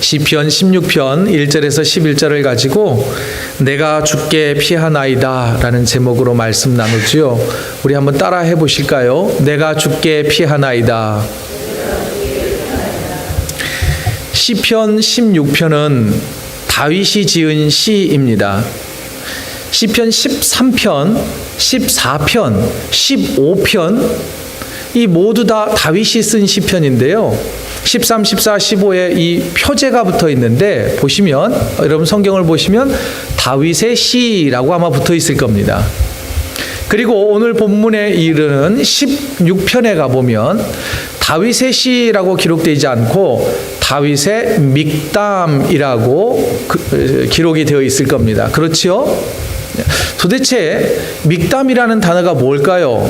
시편 16편 1절에서 11절을 가지고 내가 주께 피하나이다 라는 제목으로 말씀 나누지요. 우리 한번 따라 해보실까요? 내가 주께 피하나이다. 시편 16편은 다윗이 지은 시입니다. 시편 13편, 14편, 15편 이 모두 다 다윗이 쓴 시편인데요. 13, 14, 15에 이 표제가 붙어 있는데 보시면 여러분 성경을 보시면 다윗의 시라고 아마 붙어 있을 겁니다. 그리고 오늘 본문에 이르는 16편에 가보면 다윗의 시라고 기록되지 않고 다윗의 믹담이라고 기록이 되어 있을 겁니다. 그렇지요? 도대체 믹담이라는 단어가 뭘까요?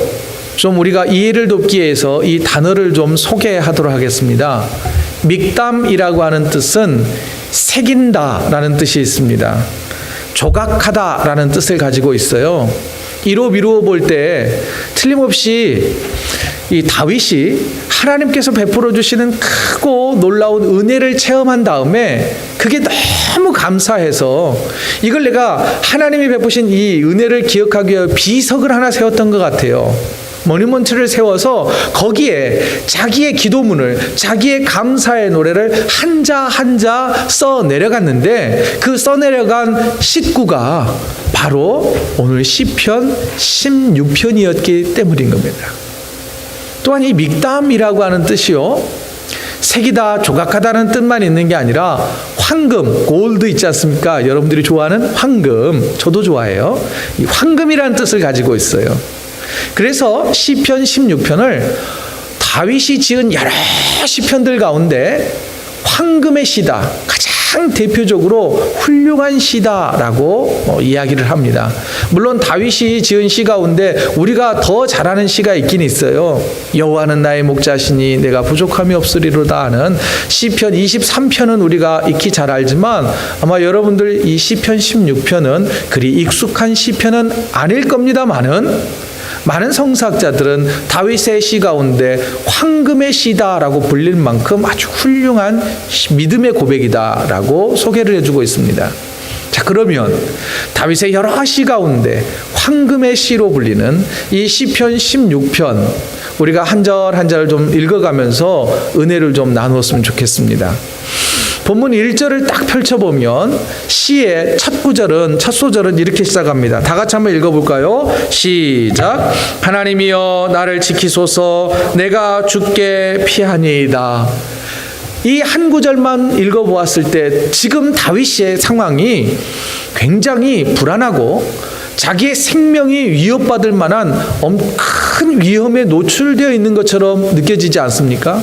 좀 우리가 이해를 돕기 위해서 이 단어를 좀 소개하도록 하겠습니다. 믹담이라고 하는 뜻은 새긴다라는 뜻이 있습니다. 조각하다라는 뜻을 가지고 있어요. 이로 미루어 볼 때 틀림없이 이 다윗이 하나님께서 베풀어 주시는 크고 놀라운 은혜를 체험한 다음에 그게 너무 감사해서 이걸 내가 하나님이 베푸신 이 은혜를 기억하기 위해 비석을 하나 세웠던 것 같아요. 모니먼트를 세워서 거기에 자기의 기도문을, 자기의 감사의 노래를 한자 한자 써 내려갔는데 그 써 내려간 식구가 바로 오늘 시편 16편이었기 때문인 겁니다. 또한 이 믹담이라고 하는 뜻이요, 색이다, 조각하다는 뜻만 있는 게 아니라 황금, 골드 있지 않습니까? 여러분들이 좋아하는 황금, 저도 좋아해요. 이 황금이라는 뜻을 가지고 있어요. 그래서 시편 16편을 다윗이 지은 여러 시편들 가운데 황금의 시다, 가장 대표적으로 훌륭한 시다라고 이야기를 합니다. 물론 다윗이 지은 시 가운데 우리가 더 잘하는 시가 있긴 있어요. 여호와는 나의 목자시니 내가 부족함이 없으리로다 하는 시편 23편은 우리가 익히 잘 알지만 아마 여러분들 이 시편 16편은 그리 익숙한 시편은 아닐 겁니다만은 많은 성사학자들은 다윗의 시 가운데 황금의 시다라고 불릴 만큼 아주 훌륭한 믿음의 고백이다라고 소개를 해주고 있습니다. 자, 그러면 다윗의 여러 시 가운데 황금의 시로 불리는 이 시편 16편 우리가 한 절 한 절 좀 읽어가면서 은혜를 좀 나누었으면 좋겠습니다. 본문 1절을 딱 펼쳐보면 시의 첫 구절은, 첫 소절은 이렇게 시작합니다. 다 같이 한번 읽어볼까요? 시작. 하나님이여 나를 지키소서 내가 주께 피하니이다. 이 한 구절만 읽어보았을 때 지금 다윗의 상황이 굉장히 불안하고 자기의 생명이 위협받을 만한 큰 위험에 노출되어 있는 것처럼 느껴지지 않습니까?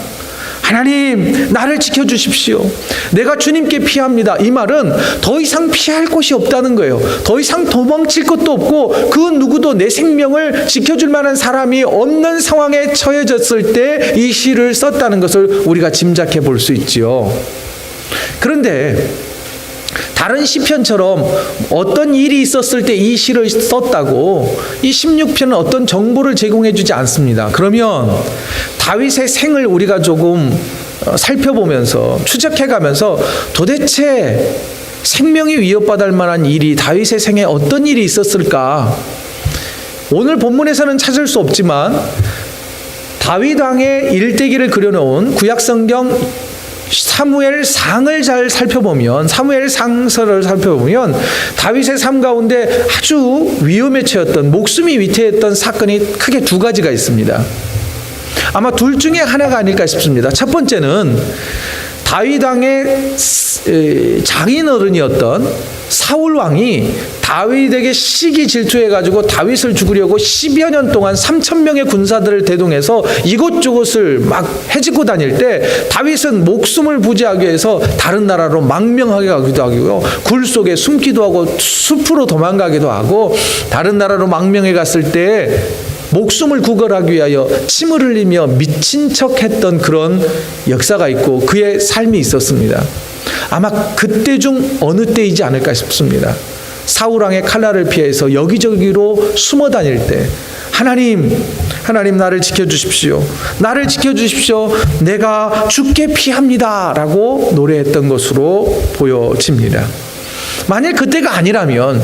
하나님, 나를 지켜주십시오. 내가 주님께 피합니다. 이 말은 더 이상 피할 곳이 없다는 거예요. 더 이상 도망칠 것도 없고 그 누구도 내 생명을 지켜줄 만한 사람이 없는 상황에 처해졌을 때 이 시를 썼다는 것을 우리가 짐작해 볼 수 있지요. 그런데 다른 시편처럼 어떤 일이 있었을 때 이 시를 썼다고 이 16편은 어떤 정보를 제공해 주지 않습니다. 그러면 다윗의 생을 우리가 조금 살펴보면서 추적해 가면서 도대체 생명이 위협받을 만한 일이 다윗의 생에 어떤 일이 있었을까? 오늘 본문에서는 찾을 수 없지만 다윗 왕의 일대기를 그려놓은 구약성경 사무엘상을 잘 살펴보면, 사무엘상서를 살펴보면 다윗의 삶 가운데 아주 위험에 처했던, 목숨이 위태했던 사건이 크게 두 가지가 있습니다. 아마 둘 중에 하나가 아닐까 싶습니다. 첫 번째는 다윗 왕의 장인어른이었던 사울 왕이 다윗에게 시기 질투해가지고 다윗을 죽이려고 10여 년 동안 3,000명의 군사들을 대동해서 이곳저곳을 막 헤집고 다닐 때 다윗은 목숨을 부지하기 위해서 다른 나라로 망명하게 가기도 하고요, 굴 속에 숨기도 하고 숲으로 도망가기도 하고 다른 나라로 망명해 갔을 때 목숨을 구걸하기 위하여 침을 흘리며 미친 척했던 그런 역사가 있고 그의 삶이 있었습니다. 아마 그때 중 어느 때이지 않을까 싶습니다. 사울왕의 칼날을 피해서 여기저기로 숨어 다닐 때 하나님, 하나님 나를 지켜주십시오. 나를 지켜주십시오. 내가 죽게 피합니다. 라고 노래했던 것으로 보여집니다. 만일 그때가 아니라면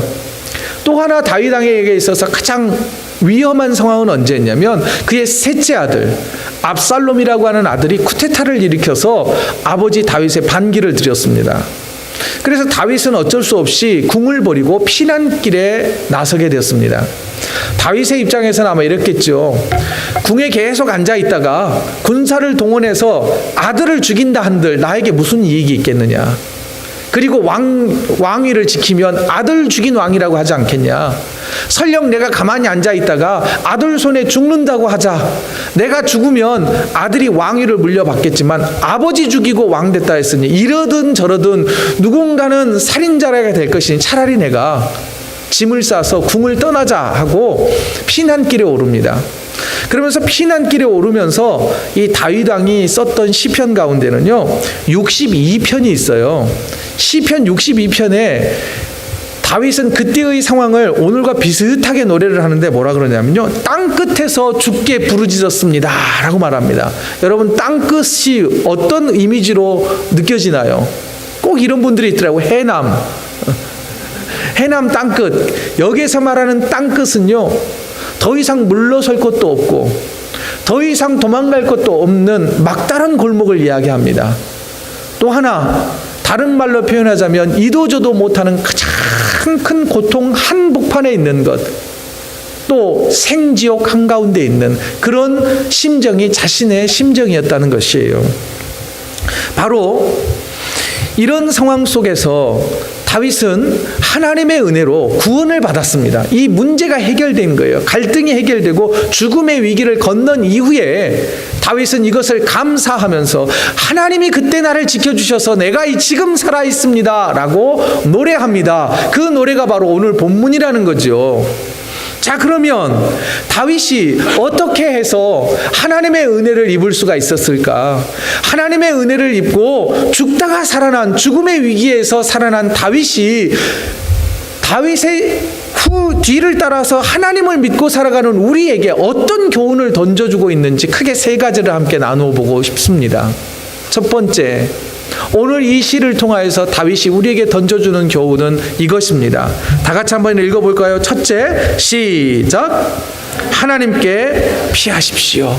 또 하나 다윗 왕에게 있어서 가장 위험한 상황은 언제였냐면 그의 셋째 아들 압살롬이라고 하는 아들이 쿠데타를 일으켜서 아버지 다윗의 반기를 들였습니다. 그래서 다윗은 어쩔 수 없이 궁을 버리고 피난길에 나서게 되었습니다. 다윗의 입장에서는 아마 이랬겠죠. 궁에 계속 앉아 있다가 군사를 동원해서 아들을 죽인다 한들 나에게 무슨 이익이 있겠느냐. 그리고 왕위를 지키면 아들 죽인 왕이라고 하지 않겠냐. 설령 내가 가만히 앉아 있다가 아들 손에 죽는다고 하자. 내가 죽으면 아들이 왕위를 물려받겠지만 아버지 죽이고 왕 됐다 했으니 이러든 저러든 누군가는 살인자가 될 것이니 차라리 내가 짐을 싸서 궁을 떠나자 하고 피난길에 오릅니다. 그러면서 피난길에 오르면서 이 다윗 왕이 썼던 시편 가운데는요 62편이 있어요. 시편 62편에 다윗은 그때의 상황을 오늘과 비슷하게 노래를 하는데 뭐라 그러냐면요 땅 끝에서 주께 부르짖었습니다 라고 말합니다. 여러분 땅 끝이 어떤 이미지로 느껴지나요? 꼭 이런 분들이 있더라고요. 해남 땅끝. 여기에서 말하는 땅끝은요 더 이상 물러설 것도 없고 더 이상 도망갈 것도 없는 막다른 골목을 이야기합니다. 또 하나 다른 말로 표현하자면 이도저도 못하는 가장 큰 고통 한복판에 있는 것, 또 생지옥 한가운데 있는 그런 심정이 자신의 심정이었다는 것이에요. 바로 이런 상황 속에서 다윗은 하나님의 은혜로 구원을 받았습니다. 이 문제가 해결된 거예요. 갈등이 해결되고 죽음의 위기를 건넌 이후에 다윗은 이것을 감사하면서 하나님이 그때 나를 지켜주셔서 내가 지금 살아있습니다 라고 노래합니다. 그 노래가 바로 오늘 본문이라는 거죠. 자, 그러면 다윗이 어떻게 해서 하나님의 은혜를 입을 수가 있었을까? 하나님의 은혜를 입고 죽다가 살아난, 죽음의 위기에서 살아난 다윗의 뒤를 따라서 하나님을 믿고 살아가는 우리에게 어떤 교훈을 던져주고 있는지 크게 세 가지를 함께 나누어 보고 싶습니다. 첫 번째, 오늘 이 시를 통하여서 다윗이 우리에게 던져주는 교훈은 이것입니다. 다 같이 한번 읽어볼까요? 첫째, 시작. 하나님께 피하십시오.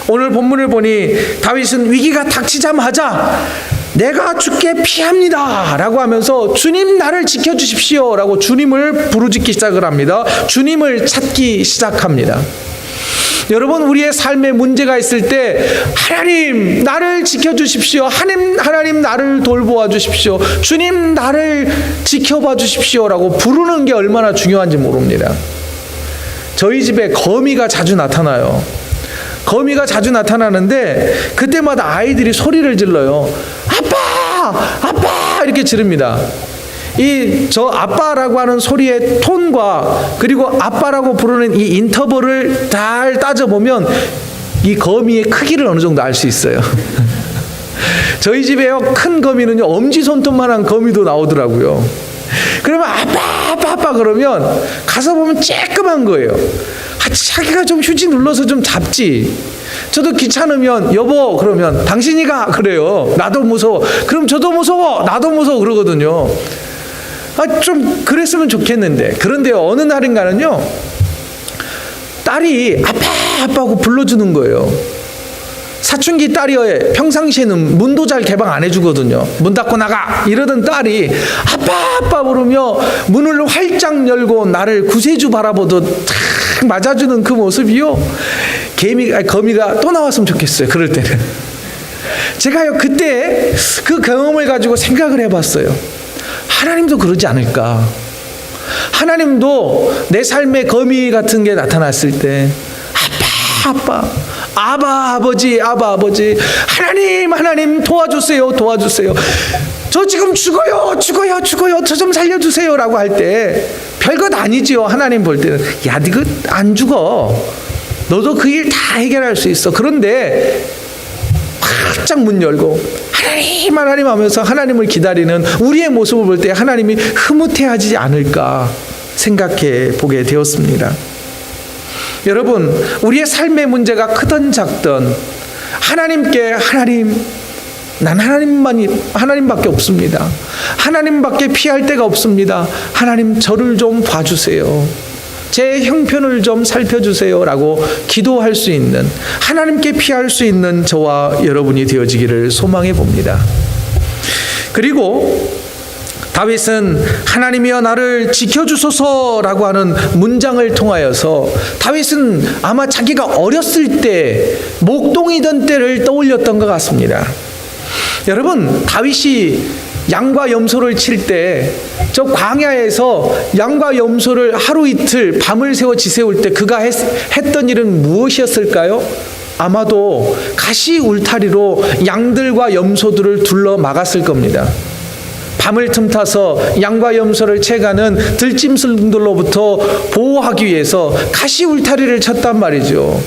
오늘 본문을 보니 다윗은 위기가 닥치자마자 내가 죽게 피합니다 라고 하면서 주님 나를 지켜주십시오 라고 주님을 부르짖기 시작을 합니다. 주님을 찾기 시작합니다. 여러분, 우리의 삶에 문제가 있을 때 하나님 나를 지켜주십시오. 하나님 나를 돌보아 주십시오. 주님 나를 지켜봐 주십시오 라고 부르는 게 얼마나 중요한지 모릅니다. 저희 집에 거미가 자주 나타나요. 거미가 자주 나타나는데 그때마다 아이들이 소리를 질러요. 아빠! 아빠! 이렇게 지릅니다. 저 아빠라고 하는 소리의 톤과 그리고 아빠라고 부르는 이 인터벌을 잘 따져보면 이 거미의 크기를 어느 정도 알 수 있어요. 저희 집에요 큰 거미는요 엄지손톱만한 거미도 나오더라고요. 그러면 아빠 그러면 가서 보면 쬐끄만 거예요. 자기가 좀 휴지 눌러서 좀 잡지. 저도 귀찮으면 여보 그러면 당신이가 그래요. 나도 무서워. 그럼 저도 무서워. 나도 무서워 그러거든요. 좀 그랬으면 좋겠는데. 그런데요 어느 날인가는요 딸이 아빠 하고 불러주는 거예요. 사춘기 딸이 평상시에는 문도 잘 개방 안 해주거든요. 문 닫고 나가 이러던 딸이 아빠 부르며 문을 활짝 열고 나를 구세주 바라보듯 탁 맞아주는 그 모습이요 거미가 또 나왔으면 좋겠어요. 그럴 때는 제가요 그때 그 경험을 가지고 생각을 해봤어요. 하나님도 그러지 않을까? 하나님도 내 삶에 거미 같은 게 나타났을 때 아빠 아버지 하나님 도와주세요 저 지금 죽어요 저 좀 살려주세요 라고 할 때 별것 아니지요. 하나님 볼 때는 야 니가 안 죽어 너도 그 일 다 해결할 수 있어. 그런데 바짝 문 열고 하나님 하면서 하나님을 기다리는 우리의 모습을 볼 때 하나님이 흐뭇해하지 않을까 생각해 보게 되었습니다. 여러분, 우리의 삶의 문제가 크든 작든 하나님께 난 하나님밖에 없습니다. 하나님밖에 피할 데가 없습니다. 하나님 저를 좀 봐주세요. 제 형편을 좀 살펴주세요 라고 기도할 수 있는, 하나님께 피할 수 있는 저와 여러분이 되어지기를 소망해 봅니다. 그리고 다윗은 하나님이여 나를 지켜주소서라고 하는 문장을 통하여서 다윗은 아마 자기가 어렸을 때 목동이던 때를 떠올렸던 것 같습니다. 여러분, 다윗이 양과 염소를 칠 때 저 광야에서 양과 염소를 하루 이틀 밤을 새워 지새울 때 그가 했던 일은 무엇이었을까요? 아마도 가시 울타리로 양들과 염소들을 둘러 막았을 겁니다. 밤을 틈타서 양과 염소를 채가는 들짐승들로부터 보호하기 위해서 가시 울타리를 쳤단 말이죠.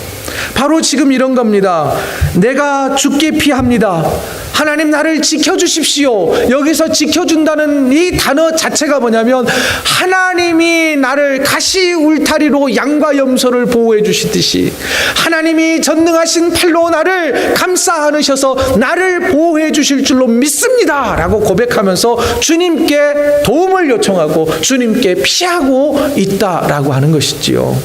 바로 지금 이런 겁니다. 내가 죽게 피합니다. 하나님 나를 지켜주십시오. 여기서 지켜준다는 이 단어 자체가 뭐냐면 하나님이 나를 가시 울타리로 양과 염소를 보호해 주시듯이 하나님이 전능하신 팔로 나를 감싸 안으셔서 나를 보호해 주실 줄로 믿습니다 라고 고백하면서 주님께 도움을 요청하고 주님께 피하고 있다라고 하는 것이지요.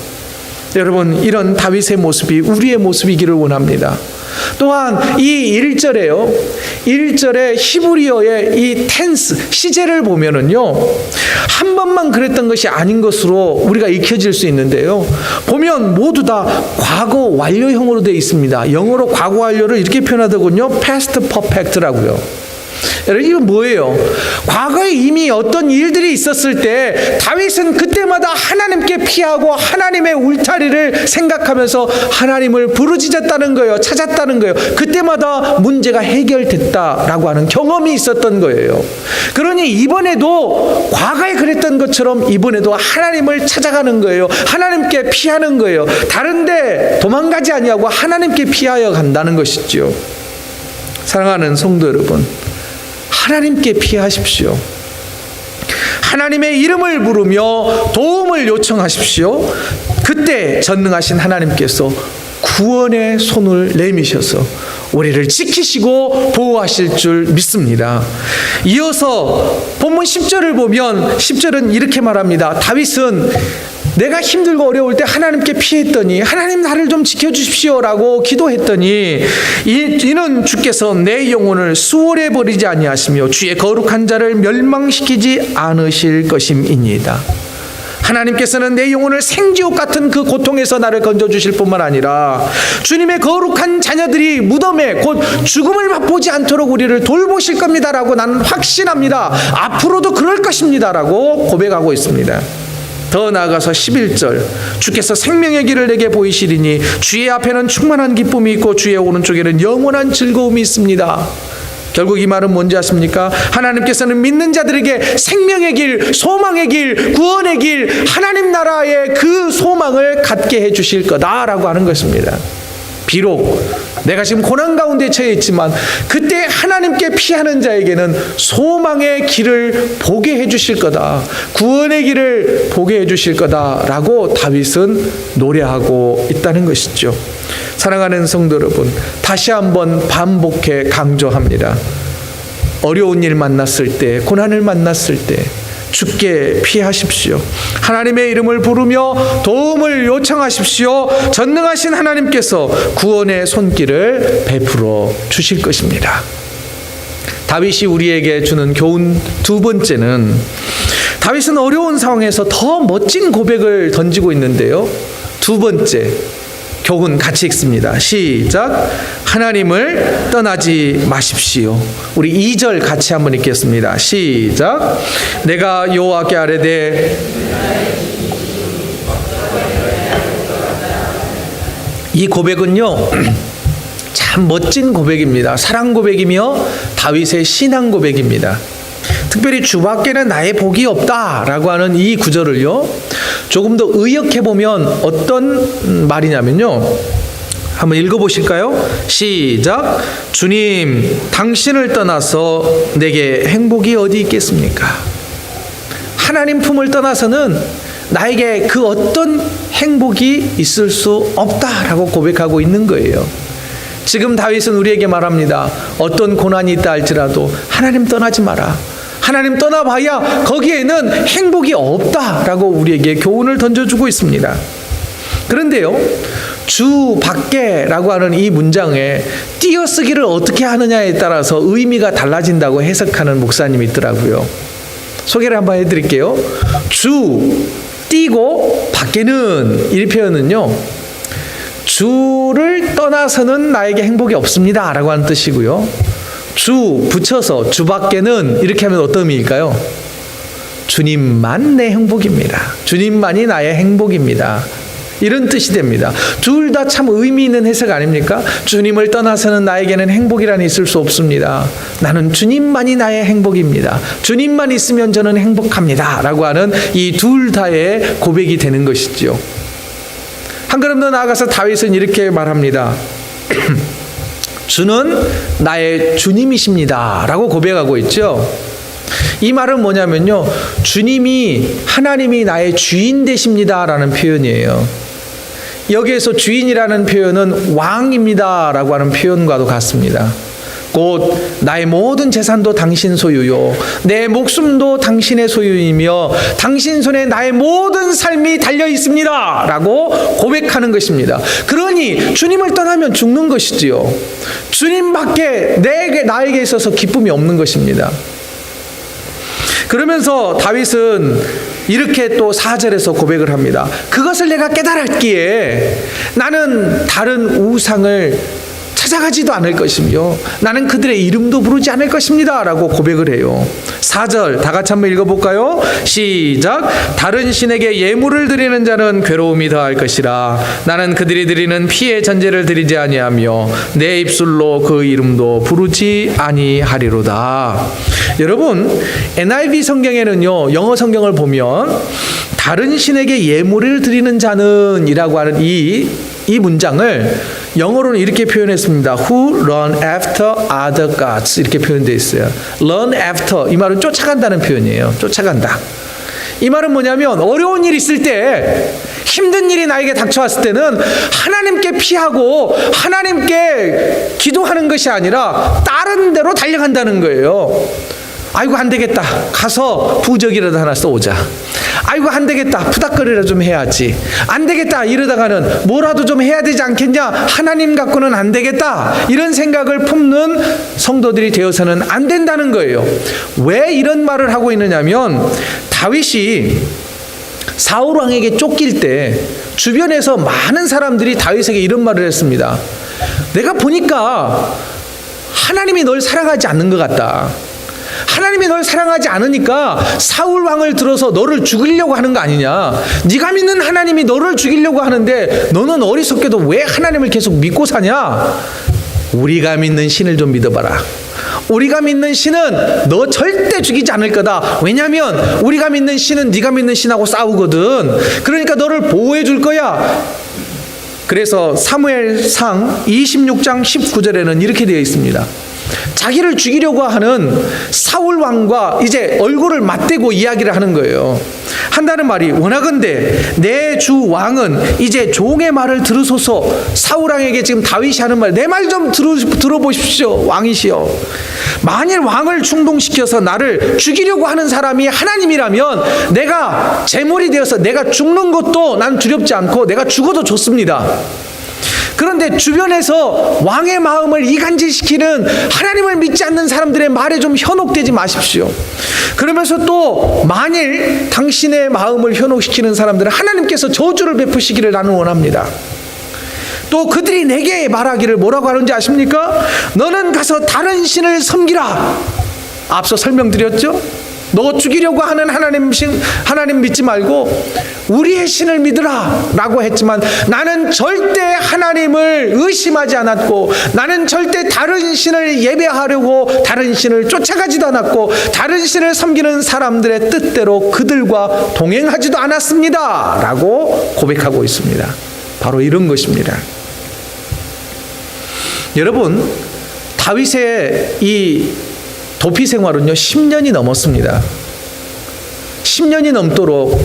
여러분, 이런 다윗의 모습이 우리의 모습이기를 원합니다. 또한 이 1절에 히브리어의 이 텐스, 시제를 보면은요, 한 번만 그랬던 것이 아닌 것으로 우리가 익혀질 수 있는데요. 보면 모두 다 과거 완료형으로 되어 있습니다. 영어로 과거 완료를 이렇게 표현하더군요. past perfect라고요. 여러분, 이건 뭐예요? 과거에 이미 어떤 일들이 있었을 때 다윗은 그때마다 하나님께 피하고 하나님의 울타리를 생각하면서 하나님을 부르짖었다는 거예요. 찾았다는 거예요. 그때마다 문제가 해결됐다라고 하는 경험이 있었던 거예요. 그러니 이번에도 과거에 그랬던 것처럼 이번에도 하나님을 찾아가는 거예요. 하나님께 피하는 거예요. 다른데 도망가지 아니하고 하나님께 피하여 간다는 것이죠. 사랑하는 성도 여러분, 하나님께 피하십시오. 하나님의 이름을 부르며 도움을 요청하십시오. 그때 전능하신 하나님께서 구원의 손을 내미셔서 우리를 지키시고 보호하실 줄 믿습니다. 이어서 본문 10절을 보면 10절은 이렇게 말합니다. 다윗은 내가 힘들고 어려울 때 하나님께 피했더니 하나님 나를 좀 지켜주십시오 라고 기도했더니 이는 주께서 내 영혼을 수월해 버리지 아니하시며 주의 거룩한 자를 멸망시키지 않으실 것임이니이다. 하나님께서는 내 영혼을 생지옥 같은 그 고통에서 나를 건져주실 뿐만 아니라 주님의 거룩한 자녀들이 무덤에 곧 죽음을 맛보지 않도록 우리를 돌보실 겁니다 라고 나는 확신합니다. 앞으로도 그럴 것입니다 라고 고백하고 있습니다. 더 나아가서 11절, 주께서 생명의 길을 내게 보이시리니 주의 앞에는 충만한 기쁨이 있고 주의 오른쪽에는 영원한 즐거움이 있습니다. 결국 이 말은 뭔지 아십니까? 하나님께서는 믿는 자들에게 생명의 길, 소망의 길, 구원의 길, 하나님 나라의 그 소망을 갖게 해주실 거다라고 하는 것입니다. 비록 내가 지금 고난 가운데 처해 있지만 그때 하나님께 피하는 자에게는 소망의 길을 보게 해주실 거다, 구원의 길을 보게 해주실 거다라고 다윗은 노래하고 있다는 것이죠. 사랑하는 성도 여러분, 다시 한번 반복해 강조합니다. 어려운 일 만났을 때, 고난을 만났을 때 주께 피하십시오. 하나님의 이름을 부르며 도움을 요청하십시오. 전능하신 하나님께서 구원의 손길을 베풀어 주실 것입니다. 다윗이 우리에게 주는 교훈 두 번째는, 다윗은 어려운 상황에서 더 멋진 고백을 던지고 있는데요. 두 번째 교훈 같이 읽습니다. 시작. 하나님을 떠나지 마십시오. 우리 2절 같이 한번 읽겠습니다. 시작. 내가 여호와께 아뢰되, 이 고백은요 참 멋진 고백입니다. 사랑 고백이며 다윗의 신앙 고백입니다. 특별히 주밖에는 나의 복이 없다라고 하는 이 구절을요 조금 더 의역해 보면 어떤 말이냐면요, 한번 읽어보실까요? 시작. 주님, 당신을 떠나서 내게 행복이 어디 있겠습니까? 하나님 품을 떠나서는 나에게 그 어떤 행복이 있을 수 없다라고 고백하고 있는 거예요. 지금 다윗은 우리에게 말합니다. 어떤 고난이 있다 할지라도 하나님 떠나지 마라. 하나님 떠나봐야 거기에는 행복이 없다라고 우리에게 교훈을 던져주고 있습니다. 그런데요, 주 밖에라고 하는 이 문장에 띄어쓰기를 어떻게 하느냐에 따라서 의미가 달라진다고 해석하는 목사님이 있더라고요. 소개를 한번 해드릴게요. 주 띄고 밖에는, 이 표현은요, 주를 떠나서는 나에게 행복이 없습니다 라고 하는 뜻이고요, 주 붙여서 주 밖에는 이렇게 하면 어떤 의미일까요? 주님만 내 행복입니다. 주님만이 나의 행복입니다. 이런 뜻이 됩니다. 둘 다 참 의미 있는 해석 아닙니까? 주님을 떠나서는 나에게는 행복이란 있을 수 없습니다. 나는 주님만이 나의 행복입니다. 주님만 있으면 저는 행복합니다 라고 하는 이 둘 다의 고백이 되는 것이지요. 한 걸음 더 나아가서 다윗은 이렇게 말합니다. 주는 나의 주님이십니다 라고 고백하고 있죠. 이 말은 뭐냐면요, 하나님이 나의 주인 되십니다 라는 표현이에요. 여기에서 주인이라는 표현은 왕입니다 라고 하는 표현과도 같습니다. 곧 나의 모든 재산도 당신 소유요, 내 목숨도 당신의 소유이며 당신 손에 나의 모든 삶이 달려 있습니다 라고 고백하는 것입니다. 그러니 주님을 떠나면 죽는 것이지요. 주님밖에 나에게 있어서 기쁨이 없는 것입니다. 그러면서 다윗은 이렇게 또 4절에서 고백을 합니다. 그것을 내가 깨달았기에 나는 다른 우상을 찾아가지도 않을 것이며 나는 그들의 이름도 부르지 않을 것입니다 라고 고백을 해요. 4절 다 같이 한번 읽어볼까요? 시작. 다른 신에게 예물을 드리는 자는 괴로움이 더할 것이라. 나는 그들이 드리는 피의 전제를 드리지 아니하며 내 입술로 그 이름도 부르지 아니하리로다. 여러분, NIV 성경에는요, 영어 성경을 보면 다른 신에게 예물을 드리는 자는 이라고 하는 이 문장을 영어로는 이렇게 표현했습니다. Who run after other gods, 이렇게 표현되어 있어요. Run after, 이 말은 쫓아간다는 표현이에요. 쫓아간다. 이 말은 뭐냐면 어려운 일 있을 때, 힘든 일이 나에게 닥쳐왔을 때는 하나님께 피하고 하나님께 기도하는 것이 아니라 다른 데로 달려간다는 거예요. 아이고 안 되겠다, 가서 부적이라도 하나 써오자. 아이고 안 되겠다, 푸닥거리라도 좀 해야지. 안 되겠다, 이러다가는 뭐라도 좀 해야 되지 않겠냐, 하나님 갖고는 안 되겠다, 이런 생각을 품는 성도들이 되어서는 안 된다는 거예요. 왜 이런 말을 하고 있느냐면, 다윗이 사울 왕에게 쫓길 때 주변에서 많은 사람들이 다윗에게 이런 말을 했습니다. 내가 보니까 하나님이 널 사랑하지 않는 것 같다. 하나님이 널 사랑하지 않으니까 사울 왕을 들어서 너를 죽이려고 하는 거 아니냐. 네가 믿는 하나님이 너를 죽이려고 하는데 너는 어리석게도 왜 하나님을 계속 믿고 사냐. 우리가 믿는 신을 좀 믿어봐라. 우리가 믿는 신은 너 절대 죽이지 않을 거다. 왜냐하면 우리가 믿는 신은 네가 믿는 신하고 싸우거든. 그러니까 너를 보호해 줄 거야. 그래서 사무엘상 26장 19절에는 이렇게 되어 있습니다. 자기를 죽이려고 하는 사울 왕과 이제 얼굴을 맞대고 이야기를 하는 거예요. 한다는 말이, 원하건대 내 주 왕은 이제 종의 말을 들으소서. 사울 왕에게 지금 다윗이 하는 말, 내 말 좀 들어보십시오. 왕이시여, 만일 왕을 충동시켜서 나를 죽이려고 하는 사람이 하나님이라면 내가 제물이 되어서 내가 죽는 것도 난 두렵지 않고 내가 죽어도 좋습니다. 그런데 주변에서 왕의 마음을 이간질시키는 하나님을 믿지 않는 사람들의 말에 좀 현혹되지 마십시오. 그러면서 또 만일 당신의 마음을 현혹시키는 사람들은 하나님께서 저주를 베푸시기를 나는 원합니다. 또 그들이 내게 말하기를 뭐라고 하는지 아십니까? 너는 가서 다른 신을 섬기라. 앞서 설명드렸죠? 너 죽이려고 하는 하나님 믿지 말고 우리의 신을 믿으라 라고 했지만, 나는 절대 하나님을 의심하지 않았고, 나는 절대 다른 신을 예배하려고 다른 신을 쫓아가지도 않았고, 다른 신을 섬기는 사람들의 뜻대로 그들과 동행하지도 않았습니다 라고 고백하고 있습니다. 바로 이런 것입니다. 여러분, 다윗의 이 도피 생활은요 10년이 넘었습니다. 10년이 넘도록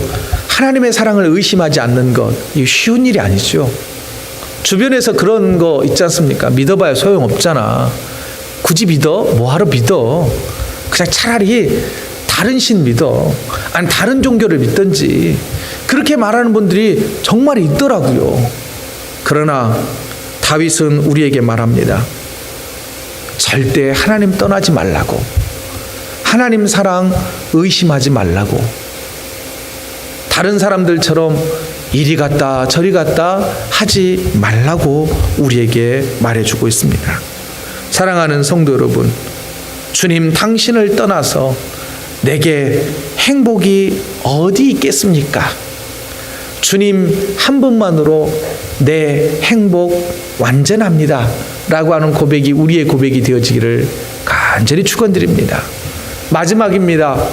하나님의 사랑을 의심하지 않는 것, 이게 쉬운 일이 아니죠. 주변에서 그런 거 있지 않습니까? 믿어봐야 소용없잖아. 굳이 믿어? 뭐하러 믿어? 그냥 차라리 다른 신 믿어. 아니 다른 종교를 믿든지. 그렇게 말하는 분들이 정말 있더라고요. 그러나 다윗은 우리에게 말합니다. 절대 하나님 떠나지 말라고. 하나님 사랑 의심하지 말라고. 다른 사람들처럼 이리 갔다 저리 갔다 하지 말라고 우리에게 말해주고 있습니다. 사랑하는 성도 여러분, 주님 당신을 떠나서 내게 행복이 어디 있겠습니까? 주님 한 분만으로 내 행복 완전합니다 라고 하는 고백이 우리의 고백이 되어지기를 간절히 축원드립니다. 마지막입니다.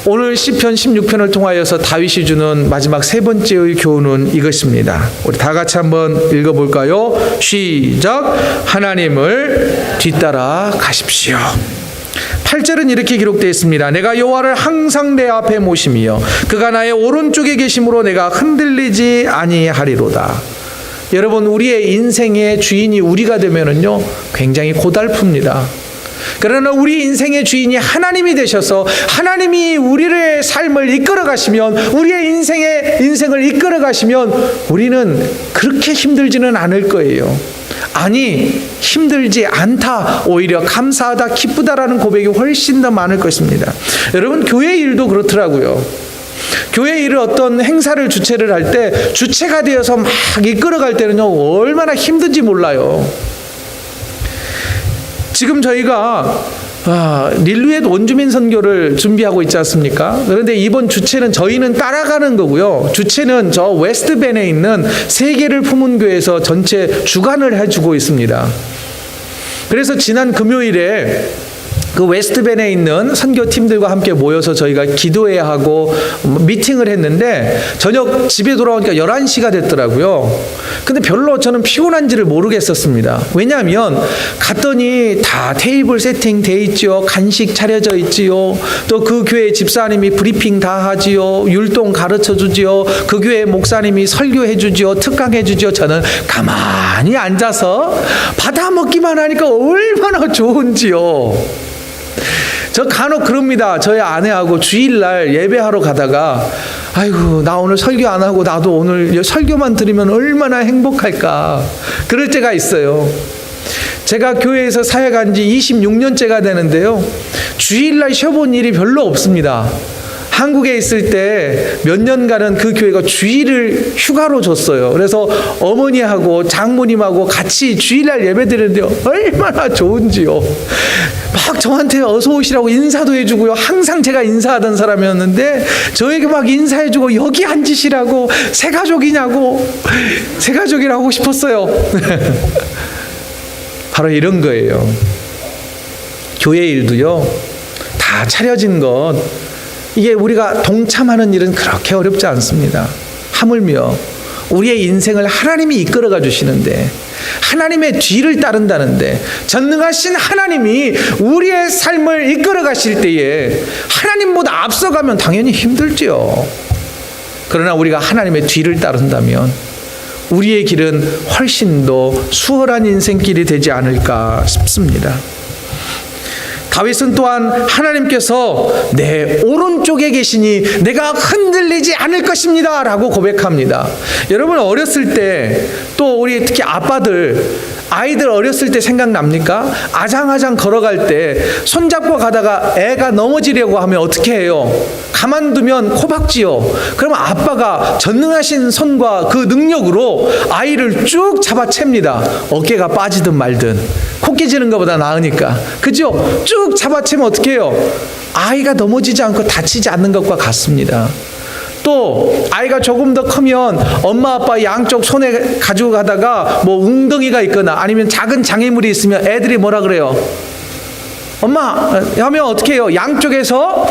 오늘 시편 16편을 통하여서 다윗이 주는 마지막 세 번째의 교훈은 이것입니다. 우리 다 같이 한번 읽어볼까요? 시작. 하나님을 뒤따라 가십시오. 8절은 이렇게 기록되어 있습니다. 내가 여호와를 항상 내 앞에 모시며 그가 나의 오른쪽에 계심으로 내가 흔들리지 아니하리로다. 여러분, 우리의 인생의 주인이 우리가 되면은요 굉장히 고달픕니다. 그러나 우리 인생의 주인이 하나님이 되셔서 하나님이 우리의 삶을 이끌어 가시면, 우리의 인생을 이끌어 가시면 우리는 그렇게 힘들지는 않을 거예요. 아니, 힘들지 않다, 오히려 감사하다, 기쁘다라는 고백이 훨씬 더 많을 것입니다. 여러분, 교회 일도 그렇더라고요. 교회 일을 어떤 행사를 주최를 할 때 주체가 되어서 막 이끌어갈 때는요 얼마나 힘든지 몰라요. 지금 저희가 릴루엣 원주민 선교를 준비하고 있지 않습니까? 그런데 이번 주체는 저희는 따라가는 거고요. 주체는 저 웨스트밴에 있는 세계를 품은 교회에서 전체 주관을 해주고 있습니다. 그래서 지난 금요일에 그 웨스트밴에 있는 선교팀들과 함께 모여서 저희가 기도해야 하고 미팅을 했는데 저녁 집에 돌아오니까 11시가 됐더라고요. 근데 별로 저는 피곤한지를 모르겠었습니다. 왜냐하면 갔더니 다 테이블 세팅돼 있지요. 간식 차려져 있지요. 또 그 교회 집사님이 브리핑 다 하지요. 율동 가르쳐 주지요. 그 교회 목사님이 설교해 주지요. 특강해 주지요. 저는 가만히 앉아서 받아 먹기만 하니까 얼마나 좋은지요. 저 간혹 그럽니다. 저희 아내하고 주일날 예배하러 가다가 아이고 나 오늘 설교 안 하고 나도 오늘 설교만 들으면 얼마나 행복할까, 그럴 때가 있어요. 제가 교회에서 사역한 지 26년째가 되는데요, 주일날 쉬어본 일이 별로 없습니다. 한국에 있을 때 몇 년간은 그 교회가 주일을 휴가로 줬어요. 그래서 어머니하고 장모님하고 같이 주일날 예배 드리는데 얼마나 좋은지요. 막 저한테 어서 오시라고 인사도 해주고요. 항상 제가 인사하던 사람이었는데 저에게 막 인사해주고 여기 앉으시라고, 새가족이냐고, 새가족이라고 하고 싶었어요. 바로 이런 거예요. 교회 일도요 다 차려진 것, 이게 우리가 동참하는 일은 그렇게 어렵지 않습니다. 하물며 우리의 인생을 하나님이 이끌어가 주시는데, 하나님의 뒤를 따른다는데, 전능하신 하나님이 우리의 삶을 이끌어 가실 때에 하나님보다 앞서가면 당연히 힘들죠. 그러나 우리가 하나님의 뒤를 따른다면 우리의 길은 훨씬 더 수월한 인생길이 되지 않을까 싶습니다. 다윗은 또한 하나님께서 내 오른쪽에 계시니 내가 흔들리지 않을 것입니다 라고 고백합니다. 여러분, 어렸을 때, 또 우리 특히 아이들 어렸을 때 생각납니까? 아장아장 걸어갈 때 손잡고 가다가 애가 넘어지려고 하면 어떻게 해요? 가만두면 코박지요. 그러면 아빠가 전능하신 손과 그 능력으로 아이를 쭉 잡아챕니다. 어깨가 빠지든 말든. 코 깨지는 것보다 나으니까. 그죠? 쭉 잡아채면 어떻게 해요? 아이가 넘어지지 않고 다치지 않는 것과 같습니다. 또 아이가 조금 더 크면 엄마 아빠 양쪽 손에 가지고 가다가 뭐 웅덩이가 있거나 아니면 작은 장애물이 있으면 애들이 뭐라 그래요? 엄마 하면 어떻게 해요? 양쪽에서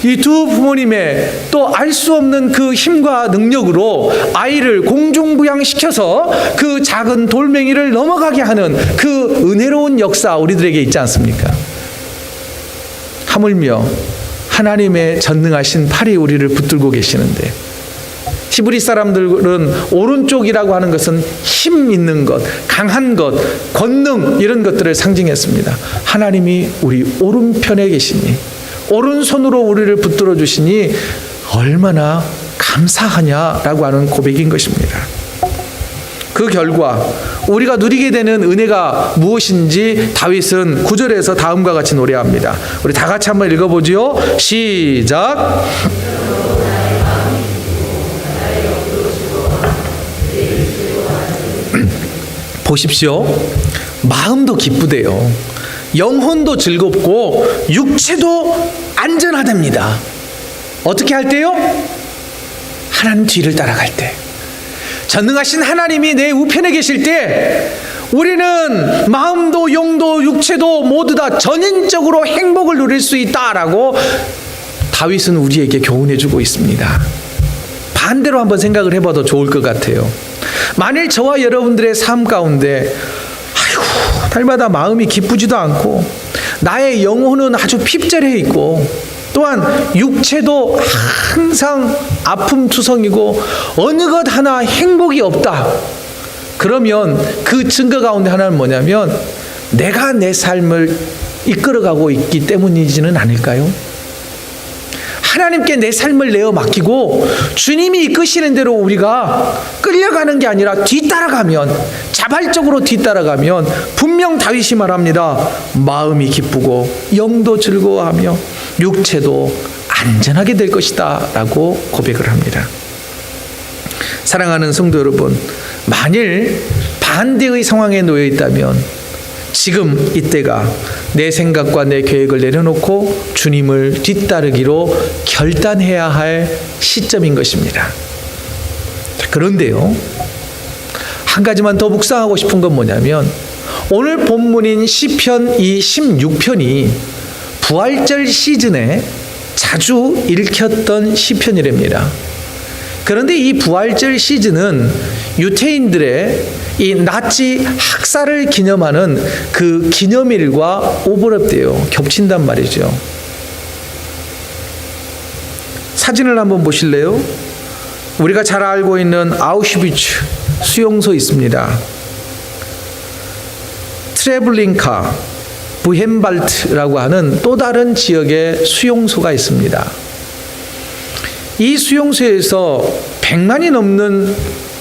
이 두 부모님의 또 알 수 없는 그 힘과 능력으로 아이를 공중부양시켜서 그 작은 돌멩이를 넘어가게 하는 그 은혜로운 역사 우리들에게 있지 않습니까? 하물며 하나님의 전능하신 팔이 우리를 붙들고 계시는데 히브리 사람들은 오른쪽이라고 하는 것은 힘 있는 것, 강한 것, 권능 이런 것들을 상징했습니다. 하나님이 우리 오른편에 계시니, 오른손으로 우리를 붙들어 주시니 얼마나 감사하냐라고 하는 고백인 것입니다. 그 결과 우리가 누리게 되는 은혜가 무엇인지 다윗은 9절에서 다음과 같이 노래합니다. 우리 다 같이 한번 읽어보지요. 시작. 보십시오. 마음도 기쁘대요. 영혼도 즐겁고 육체도 안전하답니다. 어떻게 할 때요? 하나님 뒤를 따라갈 때. 전능하신 하나님이 내 우편에 계실 때 우리는 마음도 영도 육체도 모두 다 전인적으로 행복을 누릴 수 있다라고 다윗은 우리에게 교훈해 주고 있습니다. 반대로 한번 생각을 해봐도 좋을 것 같아요. 만일 저와 여러분들의 삶 가운데 날마다 마음이 기쁘지도 않고 나의 영혼은 아주 핍절해 있고 또한 육체도 항상 아픔투성이고 어느 것 하나 행복이 없다. 그러면 그 증거 가운데 하나는 뭐냐면 내가 내 삶을 이끌어가고 있기 때문이지는 않을까요? 하나님께 내 삶을 내어 맡기고 주님이 이끄시는 대로 우리가 끌려가는 게 아니라 뒤따라가면, 자발적으로 뒤따라가면 분명 다윗이 말합니다. 마음이 기쁘고 영도 즐거워하며 육체도 안전하게 될 것이다 라고 고백을 합니다. 사랑하는 성도 여러분, 만일 반대의 상황에 놓여 있다면 지금 이때가 내 생각과 내 계획을 내려놓고 주님을 뒤따르기로 결단해야 할 시점인 것입니다. 그런데요, 한 가지만 더 묵상하고 싶은 건 뭐냐면 오늘 본문인 시편 이 16편이 부활절 시즌에 자주 읽혔던 시편이랍니다. 그런데 이 부활절 시즌은 유태인들의 이 나치 학살을 기념하는 그 기념일과 오버랩돼요. 겹친단 말이죠. 사진을 한번 보실래요? 우리가 잘 알고 있는 아우슈비츠 수용소 있습니다. 트레블링카, 부헨발트라고 하는 또 다른 지역의 수용소가 있습니다. 이 수용소에서 100만이 넘는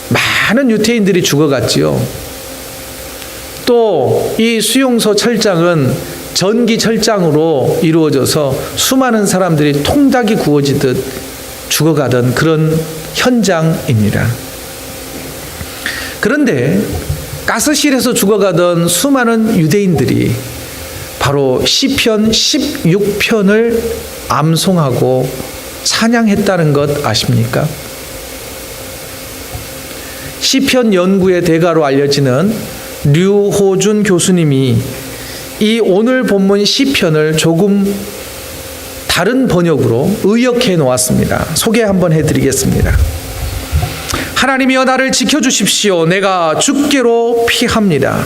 많은 유태인들이 죽어갔지요. 또 이 수용소 철장은 전기 철장으로 이루어져서 수많은 사람들이 통닭이 구워지듯 죽어가던 그런 현장입니다. 그런데 가스실에서 죽어가던 수많은 유대인들이 바로 시편 16편을 암송하고 찬양했다는 것 아십니까? 시편 연구의 대가로 알려지는 류호준 교수님이 이 오늘 본문 시편을 조금 다른 번역으로 의역해 놓았습니다. 소개 한번 해드리겠습니다. 하나님이여 나를 지켜주십시오. 내가 죽게로 피합니다.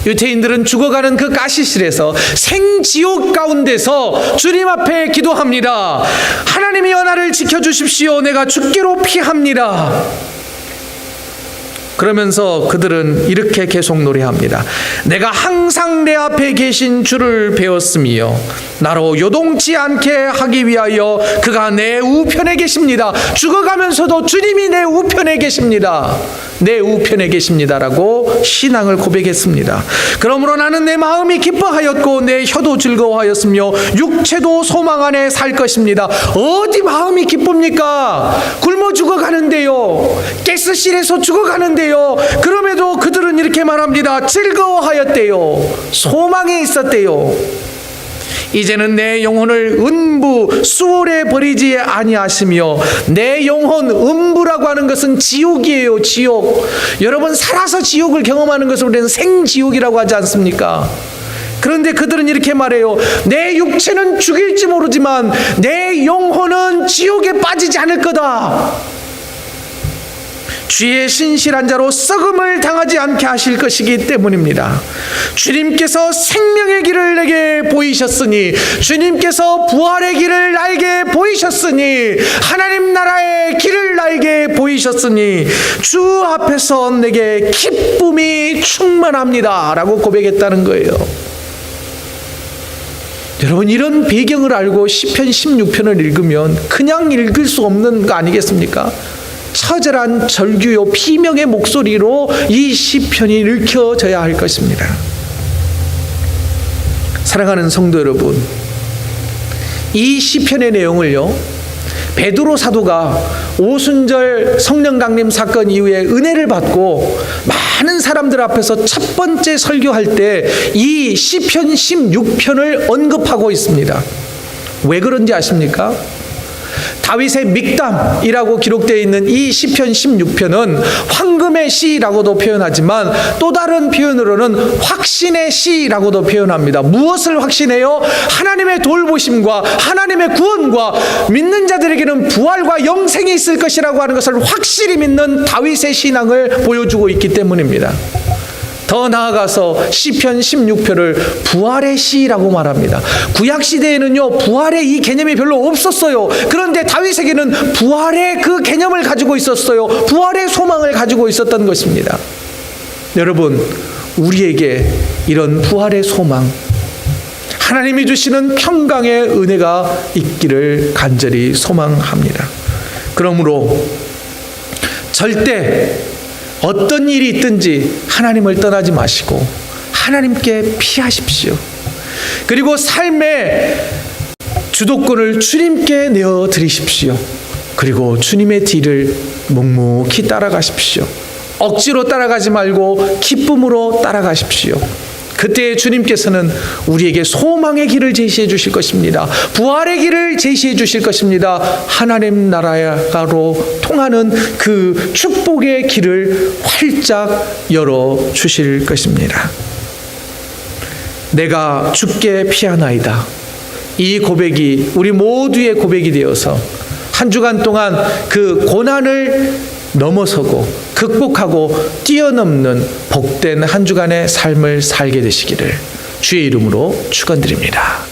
유태인들은 죽어가는 그 가시실에서 생지옥 가운데서 주님 앞에 기도합니다. 하나님이여 나를 지켜주십시오. 내가 죽게로 피합니다. 그러면서 그들은 이렇게 계속 노래합니다. 내가 항상 내 앞에 계신 주를 배웠으며 나로 요동치 않게 하기 위하여 그가 내 우편에 계십니다. 죽어가면서도 주님이 내 우편에 계십니다. 내 우편에 계십니다라고 신앙을 고백했습니다. 그러므로 나는 내 마음이 기뻐하였고 내 혀도 즐거워하였으며 육체도 소망 안에 살 것입니다. 어디 마음이 기쁩니까? 굶어 죽어가는데요. 가스실에서 죽어가는데요. 그럼에도 그들은 이렇게 말합니다. 즐거워하였대요. 소망에 있었대요. 이제는 내 영혼을 음부 수월에 버리지 아니하시며, 내 영혼, 음부라고 하는 것은 지옥이에요. 지옥. 여러분, 살아서 지옥을 경험하는 것을 우리는 생지옥이라고 하지 않습니까? 그런데 그들은 이렇게 말해요. 내 육체는 죽일지 모르지만 내 영혼은 지옥에 빠지지 않을 거다. 주의 신실한 자로 썩음을 당하지 않게 하실 것이기 때문입니다. 주님께서 생명의 길을 내게 보이셨으니, 주님께서 부활의 길을 나에게 보이셨으니, 하나님 나라의 길을 나에게 보이셨으니 주 앞에서 내게 기쁨이 충만합니다 라고 고백했다는 거예요. 여러분, 이런 배경을 알고 시편 16편을 읽으면 그냥 읽을 수 없는 거 아니겠습니까? 처절한 절규요 비명의 목소리로 이 시편이 읽혀져야 할 것입니다. 사랑하는 성도 여러분, 이 시편의 내용을요, 베드로 사도가 오순절 성령 강림 사건 이후에 은혜를 받고 많은 사람들 앞에서 첫 번째 설교할 때 이 시편 16편을 언급하고 있습니다. 왜 그런지 아십니까? 다윗의 믹담이라고 기록되어 있는 이 시편 16편은 황금의 시라고도 표현하지만 또 다른 표현으로는 확신의 시라고도 표현합니다. 무엇을 확신해요? 하나님의 돌보심과 하나님의 구원과 믿는 자들에게는 부활과 영생이 있을 것이라고 하는 것을 확실히 믿는 다윗의 신앙을 보여주고 있기 때문입니다. 더 나아가서 시편 16편을 부활의 시라고 말합니다. 구약 시대에는요, 부활의 이 개념이 별로 없었어요. 그런데 다윗에게는 부활의 그 개념을 가지고 있었어요. 부활의 소망을 가지고 있었던 것입니다. 여러분, 우리에게 이런 부활의 소망, 하나님이 주시는 평강의 은혜가 있기를 간절히 소망합니다. 그러므로 절대 어떤 일이 있든지 하나님을 떠나지 마시고 하나님께 피하십시오. 그리고 삶의 주도권을 주님께 내어드리십시오. 그리고 주님의 뒤를 묵묵히 따라가십시오. 억지로 따라가지 말고 기쁨으로 따라가십시오. 그때 주님께서는 우리에게 소망의 길을 제시해 주실 것입니다. 부활의 길을 제시해 주실 것입니다. 하나님 나라로 통하는 그 축복의 길을 활짝 열어 주실 것입니다. 내가 주께 피하나이다. 이 고백이 우리 모두의 고백이 되어서 한 주간 동안 그 고난을 넘어서고 극복하고 뛰어넘는 복된 한 주간의 삶을 살게 되시기를 주의 이름으로 축원드립니다.